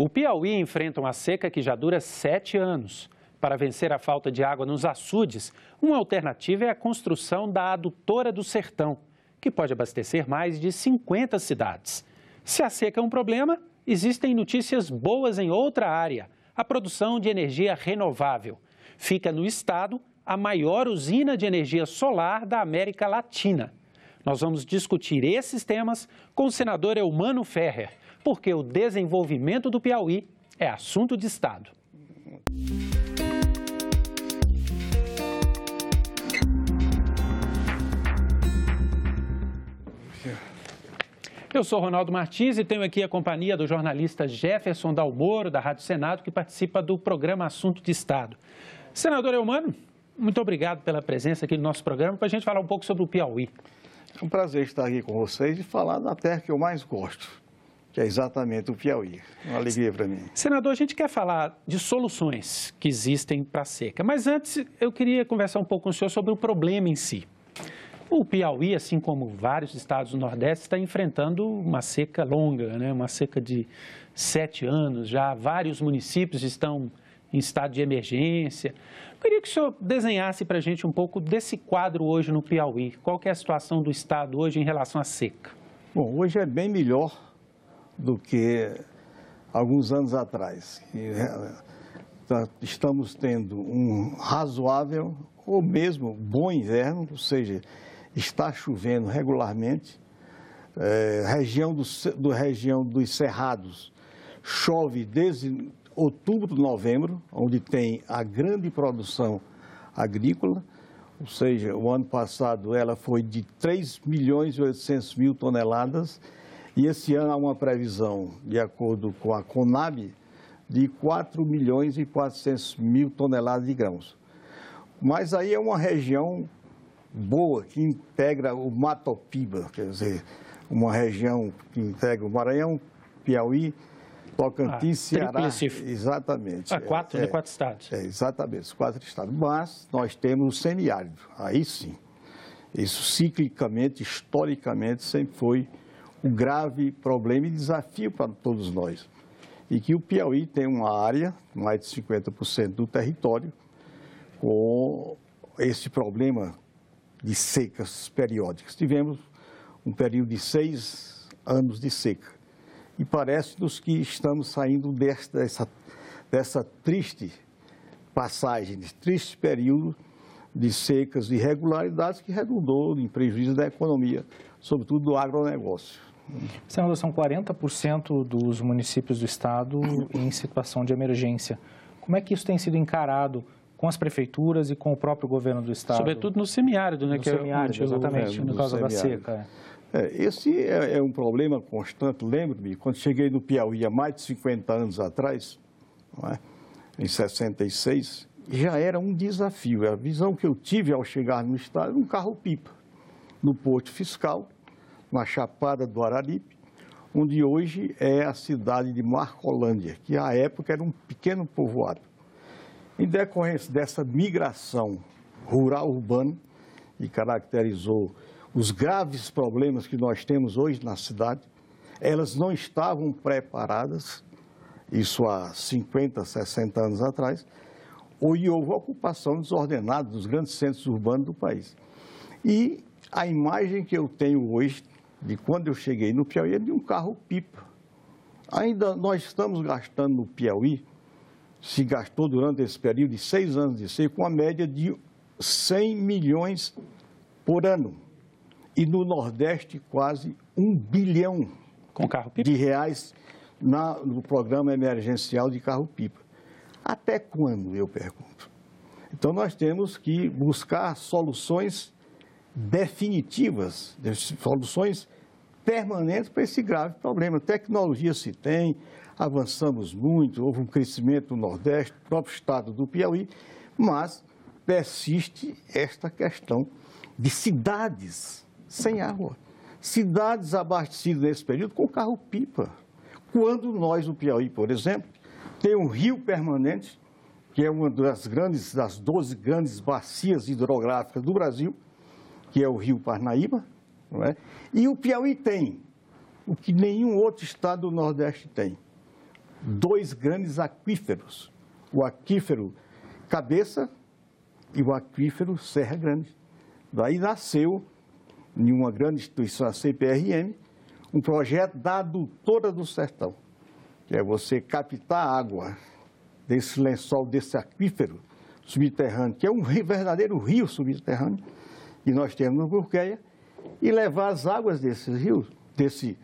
O Piauí enfrenta uma seca que já dura 7 anos. Para vencer a falta de água nos açudes, uma alternativa é a construção da Adutora do Sertão, que pode abastecer mais de 50 cidades. Se a seca é um problema, existem notícias boas em outra área, a produção de energia renovável. Fica no estado a maior usina de energia solar da América Latina. Nós vamos discutir esses temas com o senador Eumano Ferrer, porque o desenvolvimento do Piauí é assunto de estado. Eu sou Ronaldo Martins e tenho aqui a companhia do jornalista Jefferson Dalmoro, da Rádio Senado, que participa do programa Assunto de Estado. Senador Eumano, muito obrigado pela presença aqui no nosso programa para a gente falar um pouco sobre o Piauí. É um prazer estar aqui com vocês e falar da terra que eu mais gosto, que é exatamente o Piauí. Uma alegria para mim. Senador, a gente quer falar de soluções que existem para a seca, mas antes eu queria conversar um pouco com o senhor sobre o problema em si. O Piauí, assim como vários estados do Nordeste, está enfrentando uma seca longa, né? Uma seca de 7 anos. Já vários municípios estão em estado de emergência. Eu queria que o senhor desenhasse para a gente um pouco desse quadro hoje no Piauí. Qual que é a situação do estado hoje em relação à seca? Bom, hoje é bem melhor do que alguns anos atrás. Estamos tendo um razoável ou mesmo bom inverno, ou seja, está chovendo regularmente. Região dos Cerrados chove desde outubro, novembro, onde tem a grande produção agrícola, ou seja, o ano passado ela foi de 3.800.000 toneladas e esse ano há uma previsão, de acordo com a Conab, de 4.400.000 toneladas de grãos. Mas aí é uma região boa, que integra o Matopiba, quer dizer, uma região que integra o Maranhão, Piauí, Tocantins, Ceará. Exatamente. Quatro estados. Exatamente, os 4 estados. Mas nós temos o semiárido, aí sim. Isso ciclicamente, historicamente, sempre foi um grave problema e desafio para todos nós. E que o Piauí tem uma área, mais de 50% do território, com esse problema de secas periódicas. Tivemos um período de 6 anos de seca. E parece-nos que estamos saindo dessa triste passagem, desse triste período de secas e irregularidades que redundou em prejuízo da economia, sobretudo do agronegócio. Senador, são 40% dos municípios do estado em situação de emergência. Como é que isso tem sido encarado com as prefeituras e com o próprio governo do estado? Sobretudo no semiárido, né? No semiárido, exatamente, no caso da seca. Esse é um problema constante. Lembro-me, quando cheguei no Piauí há mais de 50 anos atrás, não é? Em 66, já era um desafio. A visão que eu tive ao chegar no estado era um carro-pipa, no Porto Fiscal, na Chapada do Araripe, onde hoje é a cidade de Marcolândia, que à época era um pequeno povoado. Em decorrência dessa migração rural-urbana, que caracterizou os graves problemas que nós temos hoje na cidade, elas não estavam preparadas, isso há 50, 60 anos atrás, e houve ocupação desordenada dos grandes centros urbanos do país. E a imagem que eu tenho hoje, de quando eu cheguei no Piauí, é de um carro-pipa. Ainda nós estamos gastando no Piauí, se gastou durante esse período de 6 anos de seca, com uma média de 100 milhões por ano. E no Nordeste, quase 1 bilhão de reais no programa emergencial de carro-pipa. Até quando, eu pergunto? Então, nós temos que buscar soluções definitivas, soluções permanentes para esse grave problema. Tecnologia se tem, avançamos muito, houve um crescimento no Nordeste, no próprio estado do Piauí, mas persiste esta questão de cidades sem água. Cidades abastecidas nesse período com carro-pipa. Quando nós, no Piauí, por exemplo, tem um rio permanente, que é uma das 12 grandes bacias hidrográficas do Brasil, que é o rio Parnaíba, não é? E o Piauí tem o que nenhum outro estado do Nordeste tem: dois grandes aquíferos, o aquífero Cabeça e o aquífero Serra Grande. Daí nasceu, em uma grande instituição, a CPRM, um projeto da Adutora do Sertão, que é você captar água desse lençol, desse aquífero subterrâneo, que é um verdadeiro rio subterrâneo, que nós temos no Gurgueia, e levar as águas desse rio, desse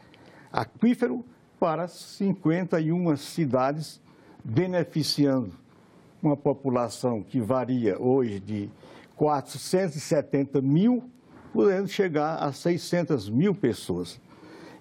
aquífero, para 51 cidades, beneficiando uma população que varia hoje de 470 mil, podendo chegar a 600 mil pessoas.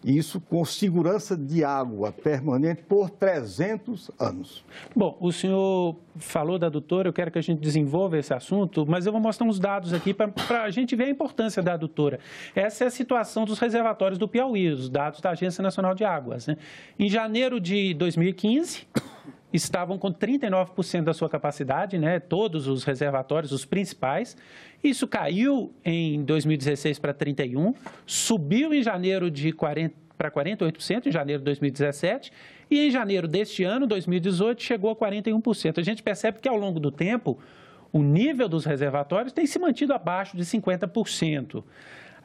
Isso com segurança de água permanente por 300 anos. Bom, o senhor falou da adutora, eu quero que a gente desenvolva esse assunto, mas eu vou mostrar uns dados aqui para a gente ver a importância da adutora. Essa é a situação dos reservatórios do Piauí, os dados da Agência Nacional de Águas, né? Em janeiro de 2015, estavam com 39% da sua capacidade, né? Todos os reservatórios, os principais. Isso caiu em 2016 para 31%, subiu em janeiro para 48%, em janeiro de 2017, e em janeiro deste ano, 2018, chegou a 41%. A gente percebe que, ao longo do tempo, o nível dos reservatórios tem se mantido abaixo de 50%.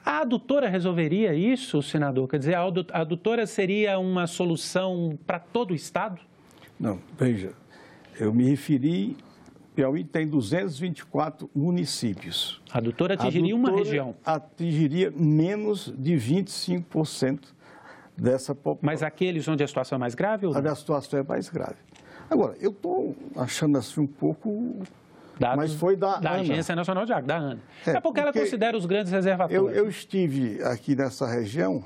A adutora resolveria isso, senador? Quer dizer, a adutora seria uma solução para todo o Estado? Não, veja, eu me referi, Piauí tem 224 municípios. A adutora atingiria uma região? Atingiria menos de 25% dessa população. Mas aqueles onde a situação é mais grave? Ou não? A situação é mais grave. Agora, eu estou achando assim um pouco... Dados mas foi da ANA. Agência Nacional de Água, da ANA. É porque ela considera os grandes reservatórios. Eu estive aqui nessa região...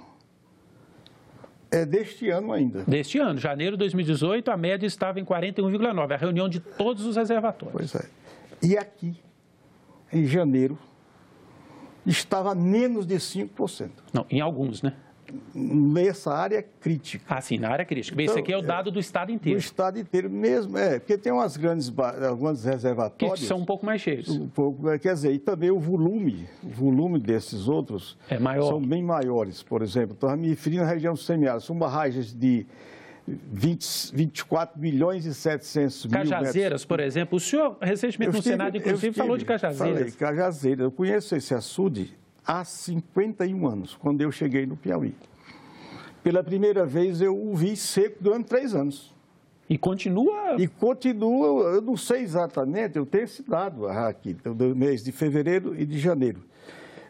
É deste ano ainda. Deste ano, janeiro de 2018, a média estava em 41,9%, a reunião de todos os reservatórios. Pois é. E aqui, em janeiro, estava menos de 5%. Não, em alguns, né? Nessa área crítica. Ah, sim, na área crítica. Bem, Então, esse aqui é o dado do estado inteiro. Do estado inteiro mesmo, porque tem alguns reservatórios... Que são um pouco mais cheios. Quer dizer, e também o volume desses outros é maior. São bem maiores. Por exemplo, estou me referindo à região do semiárido, são barragens de 24 milhões e 700 mil Cajazeiras, metros. por exemplo. O senhor, recentemente no Senado, inclusive, falou de Cajazeiras. Falei, Cajazeiras. Eu conheço esse açude há 51 anos, quando eu cheguei no Piauí. Pela primeira vez eu o vi seco durante 3 anos. E continua? E continua, eu não sei exatamente, eu tenho esse dado aqui, do mês de fevereiro e de janeiro.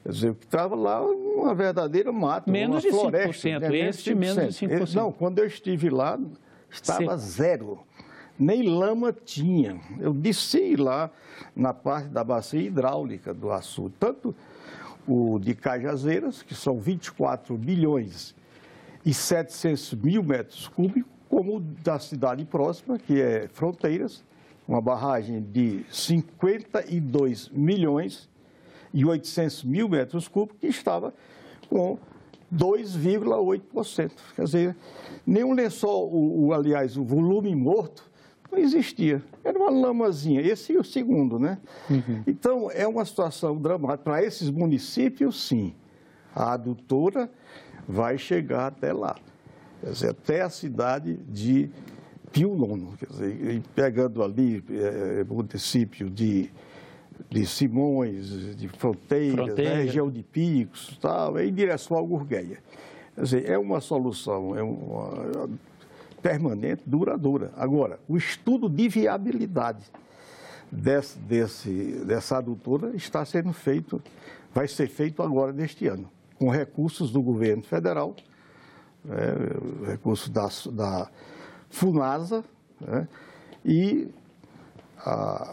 Quer dizer, eu estava lá uma verdadeira mata, menos uma de floresta. 5%, este menos de 5%. Não, quando eu estive lá, estava zero. Nem lama tinha. Eu desci lá na parte da bacia hidráulica do açude, tanto o de Cajazeiras, que são 24 milhões e 700 mil metros cúbicos, como o da cidade próxima, que é Fronteiras, uma barragem de 52 milhões e 800 mil metros cúbicos, que estava com 2,8%. Quer dizer, nenhum lençol, aliás, o volume morto, não existia. Era uma lamazinha. Esse é o segundo, né? Uhum. Então, é uma situação dramática. Para esses municípios, sim. A adutora vai chegar até lá. Quer dizer, até a cidade de Pio IX. Quer dizer, pegando ali o município de Simões, de Fronteiras, né, região de Picos, tal, em direção ao Gurgueia. Quer dizer, é uma solução, permanente, duradoura. Agora, o estudo de viabilidade dessa adutora está sendo feito, vai ser feito agora neste ano, com recursos do governo federal, recursos da FUNASA, e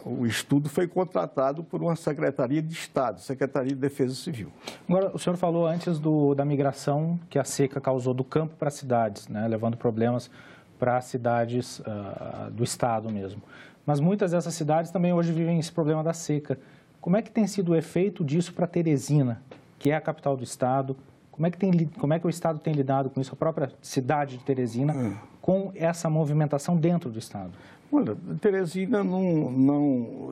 o estudo foi contratado por uma Secretaria de Estado, Secretaria de Defesa Civil. Agora, o senhor falou antes da migração que a seca causou do campo para as cidades, né, levando problemas para as cidades do Estado mesmo. Mas muitas dessas cidades também hoje vivem esse problema da seca. Como é que tem sido o efeito disso para Teresina, que é a capital do Estado? Como é que o Estado tem lidado com isso, a própria cidade de Teresina, com essa movimentação dentro do Estado? Olha, Teresina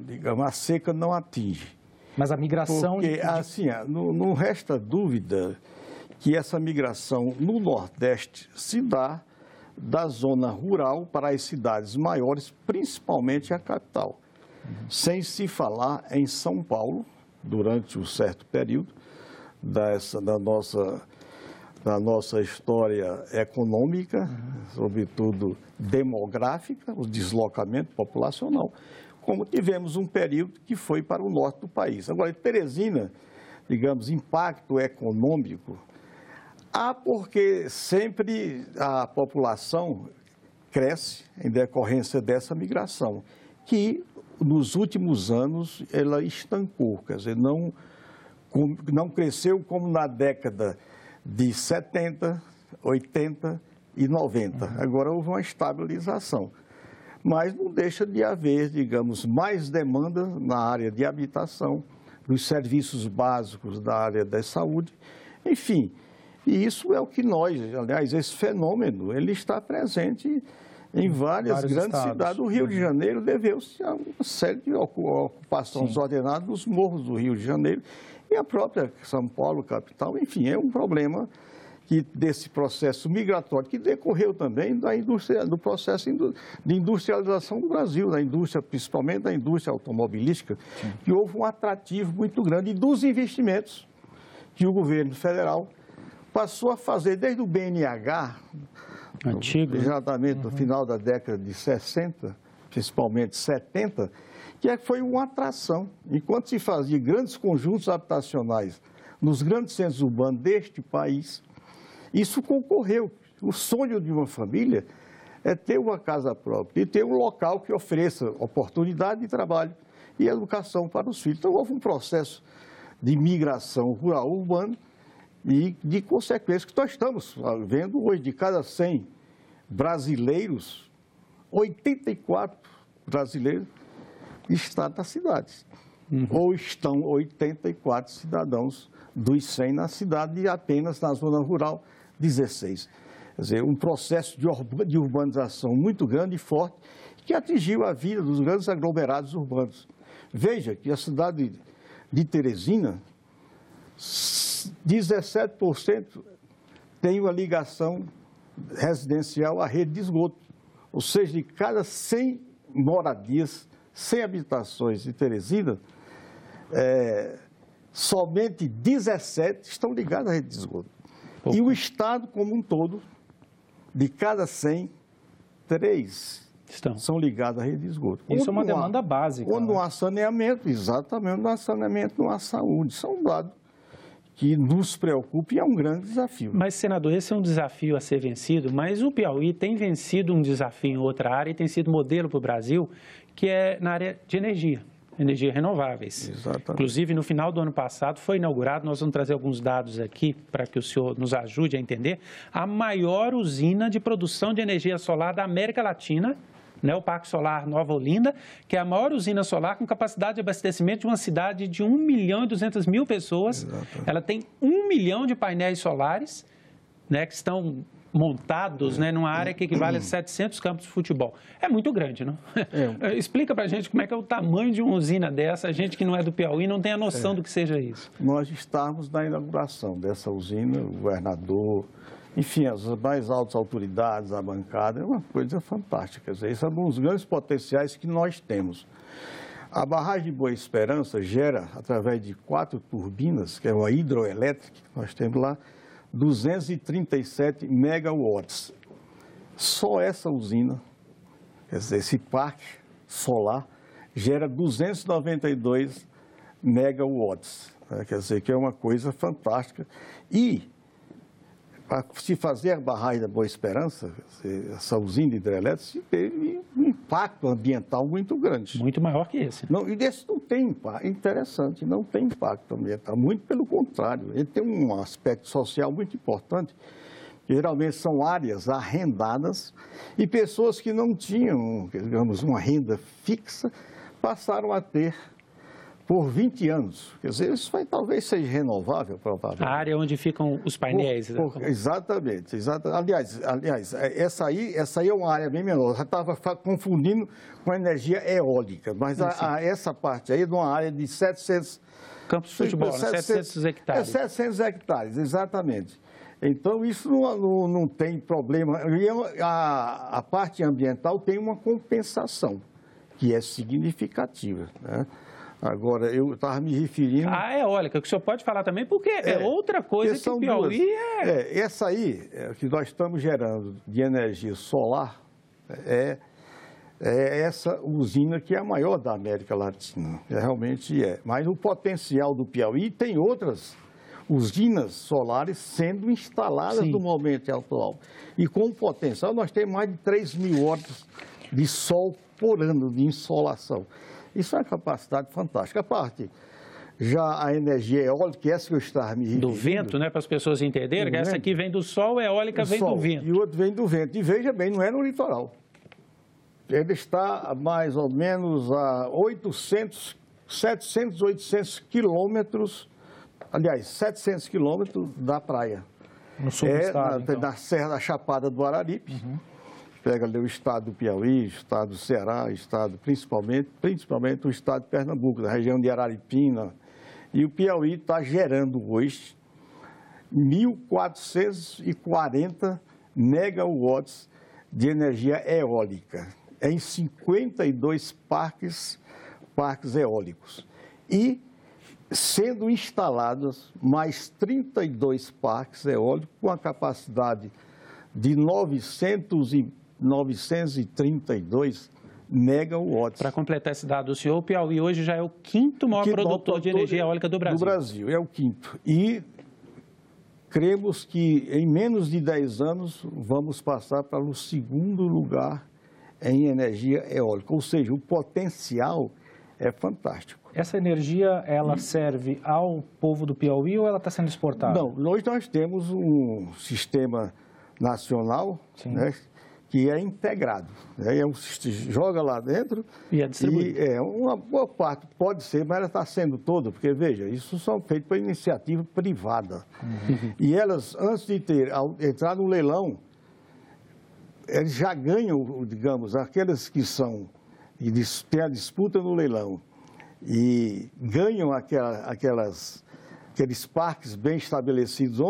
digamos, a seca não atinge. Mas a migração... Porque, assim, não resta dúvida que essa migração no Nordeste se dá da zona rural para as cidades maiores, principalmente a capital. Sem se falar em São Paulo, durante um certo período da nossa história econômica, sobretudo demográfica, o deslocamento populacional, como tivemos um período que foi para o norte do país. Agora, em Teresina, digamos, impacto econômico, há porque sempre a população cresce em decorrência dessa migração, que nos últimos anos ela estancou, quer dizer, não cresceu como na década de 70, 80 e 90. Agora houve uma estabilização. Mas não deixa de haver, digamos, mais demanda na área de habitação, nos serviços básicos da área da saúde, enfim. E isso é o que aliás, esse fenômeno, ele está presente em várias grandes cidades. O Rio de Janeiro deveu-se a uma série de ocupações desordenadas dos morros do Rio de Janeiro e a própria São Paulo, capital. Enfim, é um problema desse processo migratório que decorreu também do processo de industrialização do Brasil, da indústria, principalmente da indústria automobilística, que houve um atrativo muito grande dos investimentos que o governo federal passou a fazer desde o BNH, antigo, exatamente no final da década de 60, principalmente 70, que foi uma atração. Enquanto se fazia grandes conjuntos habitacionais nos grandes centros urbanos deste país, isso concorreu. O sonho de uma família é ter uma casa própria e ter um local que ofereça oportunidade de trabalho e educação para os filhos. Então, houve um processo de migração rural-urbana e de consequências que nós estamos vendo hoje. De cada 100 brasileiros, 84 brasileiros estão nas cidades. Ou estão 84 cidadãos dos 100 na cidade e apenas na zona rural 16. Quer dizer, um processo de urbanização muito grande e forte que atingiu a vida dos grandes aglomerados urbanos. Veja que a cidade de Teresina, 17% tem uma ligação residencial à rede de esgoto. Ou seja, de cada 100 moradias, 100 habitações de Teresina, somente 17 estão ligadas à rede de esgoto. E o Estado como um todo, de cada 100, 3 são ligados à rede de esgoto. Isso é uma demanda básica. Quando não há saneamento, exatamente, não há saneamento, não há saúde. Isso é um dado que nos preocupa e é um grande desafio. Mas, senador, esse é um desafio a ser vencido, mas o Piauí tem vencido um desafio em outra área e tem sido modelo para o Brasil, que é na área de energias renováveis. Exatamente. Inclusive, no final do ano passado foi inaugurado, nós vamos trazer alguns dados aqui para que o senhor nos ajude a entender, a maior usina de produção de energia solar da América Latina, né, o Parque Solar Nova Olinda, que é a maior usina solar com capacidade de abastecimento de uma cidade de 1.200.000 pessoas. Exatamente. Ela tem 1 milhão de painéis solares, né, que estão montados, né, numa área que equivale a 700 campos de futebol. É muito grande, não? Explica para a gente como é que é o tamanho de uma usina dessa, a gente que não é do Piauí não tem a noção do que seja isso. Nós estávamos na inauguração dessa usina, o governador, enfim, as mais altas autoridades, a bancada, é uma coisa fantástica. Quer dizer, esse é um dos grandes potenciais que nós temos. A barragem de Boa Esperança gera, através de 4 turbinas, que é uma hidroelétrica que nós temos lá, 237 megawatts. Só essa usina, quer dizer, esse parque solar, gera 292 megawatts. Quer dizer, que é uma coisa fantástica. E, para se fazer a barragem da Boa Esperança, essa usina hidrelétrica, teve um impacto ambiental muito grande. Muito maior que esse. Não, e desse não tem impacto, interessante, não tem impacto ambiental, muito pelo contrário. Ele tem um aspecto social muito importante, que geralmente são áreas arrendadas e pessoas que não tinham, digamos, uma renda fixa, passaram a ter por 20 anos. Quer dizer, isso talvez seja renovável, provavelmente. A área onde ficam os painéis. Exatamente. Aliás, essa aí é uma área bem menor. Eu já estava confundindo com a energia eólica, mas essa parte aí é de uma área de 700... Campos de futebol, 700 hectares. 700 hectares, exatamente. Então, isso não tem problema. E a parte ambiental tem uma compensação, que é significativa, né? Agora, eu estava me referindo... A eólica, que o senhor pode falar também, porque é outra coisa que o Piauí essa aí, que nós estamos gerando de energia solar, é essa usina que é a maior da América Latina, realmente é. Mas o potencial do Piauí tem outras usinas solares sendo instaladas no momento atual. E com o potencial, nós temos mais de 3.000 horas de sol por ano de insolação. Isso é uma capacidade fantástica. A parte, já a energia eólica, essa que eu estava me referindo... Do vento, né, para as pessoas entenderem, que essa aqui vem do sol, a eólica vem do vento. E o outro vem do vento. E veja bem, não é no litoral. Ele está a mais ou menos a 700, 800 quilômetros, aliás, 700 quilômetros da praia. No sul do estado, então. Na Serra da Chapada do Araripe. Pega ali o estado do Piauí, o estado do Ceará, principalmente o estado de Pernambuco, da região de Araripina. E o Piauí está gerando hoje 1.440 megawatts de energia eólica em 52 parques eólicos. E sendo instalados mais 32 parques eólicos com a capacidade de 932 megawatts. Para completar esse dado do senhor, o Piauí hoje já é o quinto maior produtor de energia eólica do Brasil. Do Brasil, é o quinto. E cremos que em menos de 10 anos vamos passar para o segundo lugar em energia eólica. Ou seja, o potencial é fantástico. Essa energia, ela serve ao povo do Piauí ou ela está sendo exportada? Não, nós temos um sistema nacional, né, que é integrado. Né, joga lá dentro e é distribuído. Uma boa parte pode ser, mas ela está sendo toda, porque, veja, isso são feitos por iniciativa privada. E elas, antes de entrar no leilão, eles já ganham, digamos, aquelas que têm a disputa no leilão e ganham aqueles parques bem estabelecidos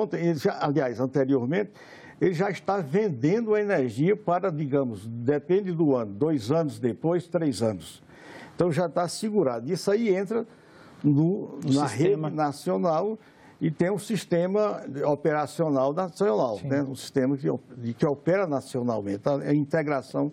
anteriormente, ele já está vendendo a energia para, digamos, depende do ano, 2 anos depois, 3 anos. Então já está segurado. Isso aí entra na rede nacional e tem um sistema operacional nacional, né? Um sistema que opera nacionalmente, a integração.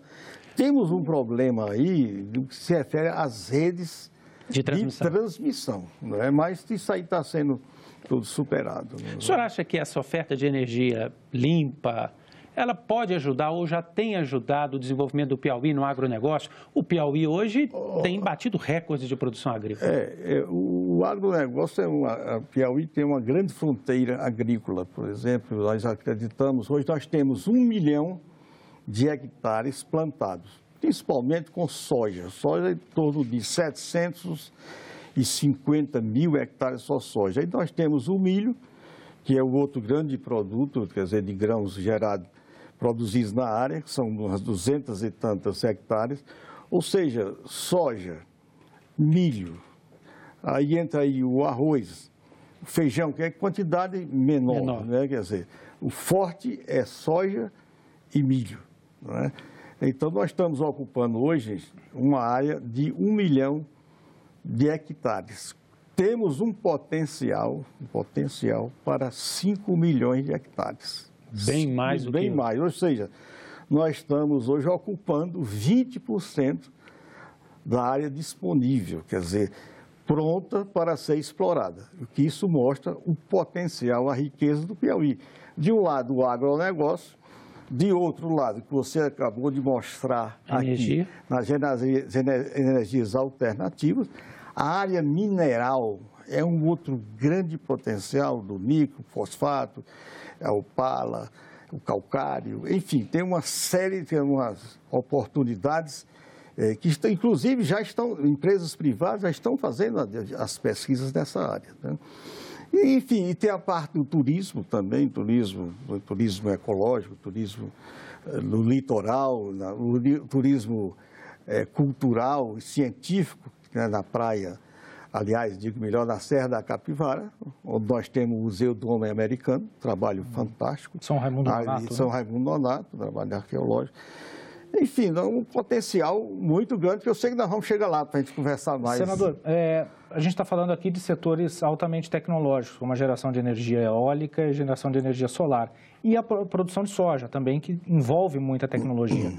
Temos um problema aí que se refere às redes de transmissão, né? Mas isso aí está sendo tudo superado. Né? O senhor acha que essa oferta de energia limpa, ela pode ajudar ou já tem ajudado o desenvolvimento do Piauí no agronegócio? O Piauí hoje tem batido recordes de produção agrícola. O agronegócio Piauí tem uma grande fronteira agrícola, por exemplo, nós acreditamos, hoje nós temos 1 milhão de hectares plantados, principalmente com soja. Soja em torno de 750 mil hectares só soja. Aí nós temos o milho, que é o outro grande produto, quer dizer, de grãos produzidos na área, que são umas 200 e tantas hectares. Ou seja, soja, milho, aí entra aí o arroz, o feijão, que é quantidade menor. Né? Quer dizer, o forte é soja e milho. Né? Então, nós estamos ocupando hoje uma área de 1 milhão de hectares. Temos um potencial para 5 milhões de hectares. Bem mais do que... Bem mais, ou seja, nós estamos hoje ocupando 20% da área disponível, quer dizer, pronta para ser explorada. O que isso mostra o potencial, a riqueza do Piauí. De um lado, o agronegócio, de outro lado, que você acabou de mostrar aqui, nas energias alternativas, a área mineral é um outro grande potencial do níquel, fosfato, a opala, o calcário, enfim, tem uma série de oportunidades que, inclusive, empresas privadas já estão fazendo as pesquisas nessa área. Né? E, enfim, e tem a parte do turismo também, turismo ecológico, turismo no litoral, o turismo cultural e científico, né, na praia aliás, digo melhor, na Serra da Capivara, onde nós temos o Museu do Homem Americano, trabalho fantástico. São Raimundo Nonato. São Raimundo Nonato, trabalho arqueológico. Enfim, um potencial muito grande, que eu sei que nós vamos chegar lá para a gente conversar mais. Senador, a gente está falando aqui de setores altamente tecnológicos, como a geração de energia eólica e geração de energia solar. E a produção de soja também, que envolve muita tecnologia.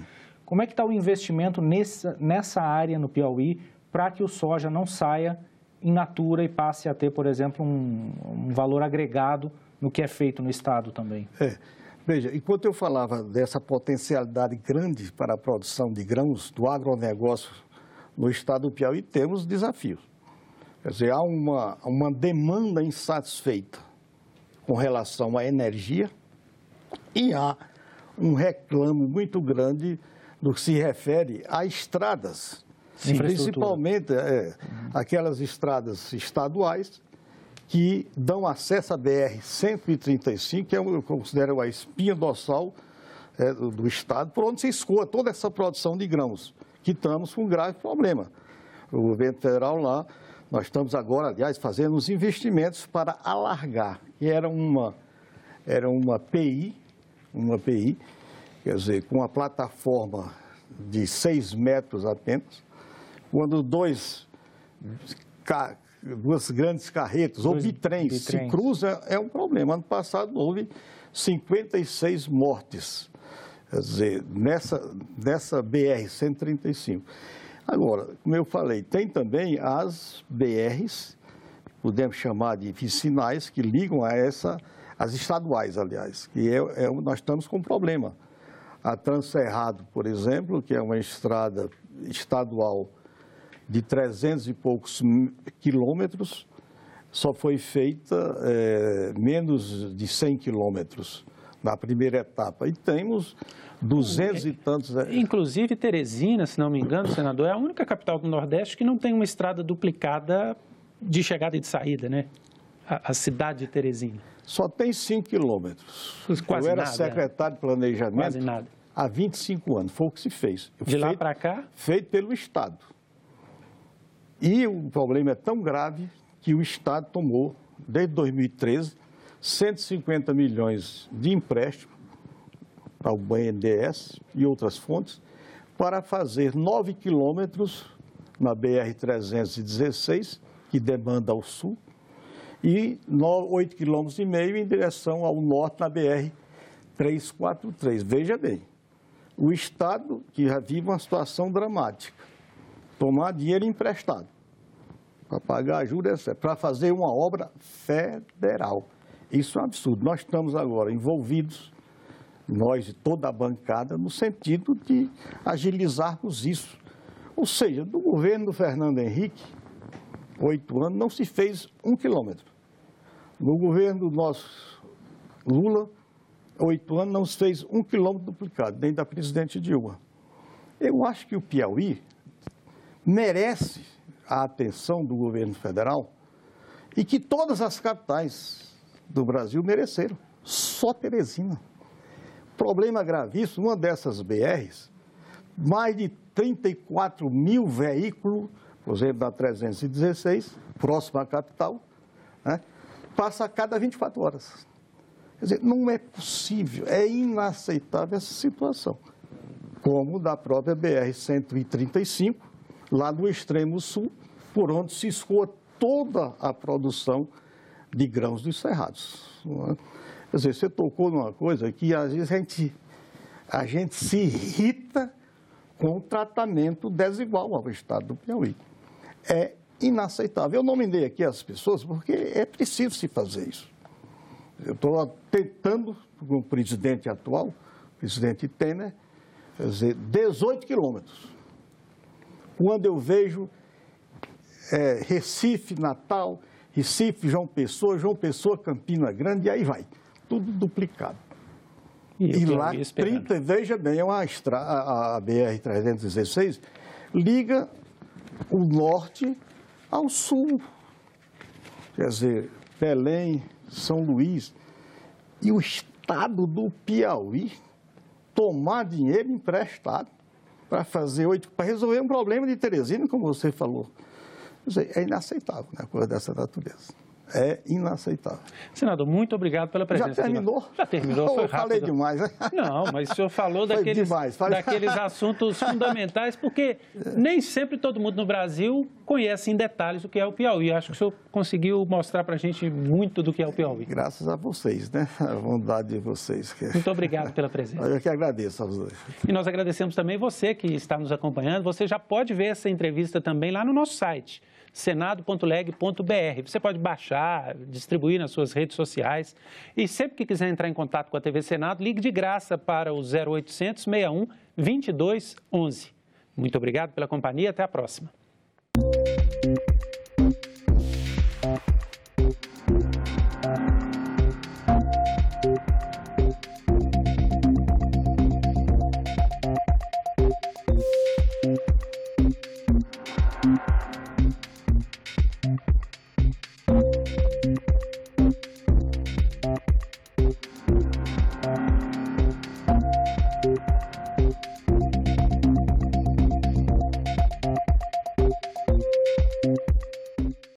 Como é que está o investimento nessa área no Piauí para que o soja não saia in natura e passe a ter, por exemplo, um valor agregado no que é feito no estado também? Veja, enquanto eu falava dessa potencialidade grande para a produção de grãos do agronegócio no estado do Piauí, temos desafios. Quer dizer, há uma demanda insatisfeita com relação à energia e há um reclamo muito grande no que se refere a estradas, principalmente aquelas estradas estaduais que dão acesso à BR-135, que eu considero a espinha dorsal do estado, por onde se escoa toda essa produção de grãos, que estamos com um grave problema. O governo federal lá, nós estamos agora, aliás, fazendo os investimentos para alargar, que era uma PI, quer dizer, com uma plataforma de 6 metros apenas, quando duas grandes carretas ou bitrens se cruzam, é um problema. Ano passado houve 56 mortes, quer dizer, nessa BR-135. Agora, como eu falei, tem também as BRs, podemos chamar de vicinais, que ligam a as estaduais, aliás, que nós estamos com um problema. A Transcerrado, por exemplo, que é uma estrada estadual de 300 e poucos quilômetros, só foi feita menos de 100 quilômetros na primeira etapa. E temos 200 e tantos... Inclusive, Teresina, se não me engano, senador, é a única capital do Nordeste que não tem uma estrada duplicada de chegada e de saída, né? A cidade de Teresina. Só tem 5 quilômetros. Quase eu era nada, secretário de Planejamento quase nada. Há 25 anos. Foi o que se fez. De lá para cá? Feito pelo Estado. E o problema é tão grave que o Estado tomou, desde 2013, 150 milhões de empréstimo para o BNDES e outras fontes, para fazer 9 quilômetros na BR-316, que demanda ao sul, e 8,5 quilômetros em direção ao norte na BR-343. Veja bem, o Estado, que já vive uma situação dramática, tomar dinheiro emprestado para pagar juros, para fazer uma obra federal. Isso é um absurdo. Nós estamos agora envolvidos, nós e toda a bancada, no sentido de agilizarmos isso. Ou seja, do governo do Fernando Henrique, 8 anos, não se fez 1 quilômetro. No governo do nosso Lula, 8 anos, não se fez 1 quilômetro duplicado, nem da presidente Dilma. Eu acho que o Piauí merece a atenção do governo federal e que todas as capitais do Brasil mereceram. Só Teresina. Problema gravíssimo, uma dessas BRs, mais de 34 mil veículos, por exemplo, na 316, próximo à capital, né, passa a cada 24 horas. Quer dizer, não é possível, é inaceitável essa situação. Como da própria BR-135, lá no extremo sul, por onde se escoa toda a produção de grãos dos cerrados. Quer dizer, você tocou numa coisa que às vezes a gente se irrita com o tratamento desigual ao estado do Piauí. É inaceitável. Eu nominei aqui as pessoas porque é preciso se fazer isso. Eu estou tentando, com o presidente atual, o presidente Temer, quer dizer, 18 quilômetros. Quando eu vejo Recife, Natal, Recife, João Pessoa, Campina Grande, e aí vai, tudo duplicado. E lá, 30, veja bem, a BR-316 liga o norte ao sul. Quer dizer, Belém, São Luís. E o estado do Piauí tomar dinheiro emprestado para resolver um problema de Teresina, como você falou. Quer dizer, é inaceitável, né, uma coisa dessa natureza. É inaceitável. Senador, muito obrigado pela presença. Já terminou? Já terminou, foi rápido. Eu falei demais, né? Não, mas o senhor falou daqueles assuntos fundamentais, porque nem sempre todo mundo no Brasil conhece em detalhes o que é o Piauí. Acho que o senhor conseguiu mostrar para a gente muito do que é o Piauí. Graças a vocês, né? A bondade de vocês. Muito obrigado pela presença. Eu que agradeço a vocês. E nós agradecemos também você que está nos acompanhando. Você já pode ver essa entrevista também lá no nosso site, senado.leg.br. Você pode baixar, distribuir nas suas redes sociais. E sempre que quiser entrar em contato com a TV Senado, ligue de graça para o 0800 61 22 11. Muito obrigado pela companhia. Até a próxima.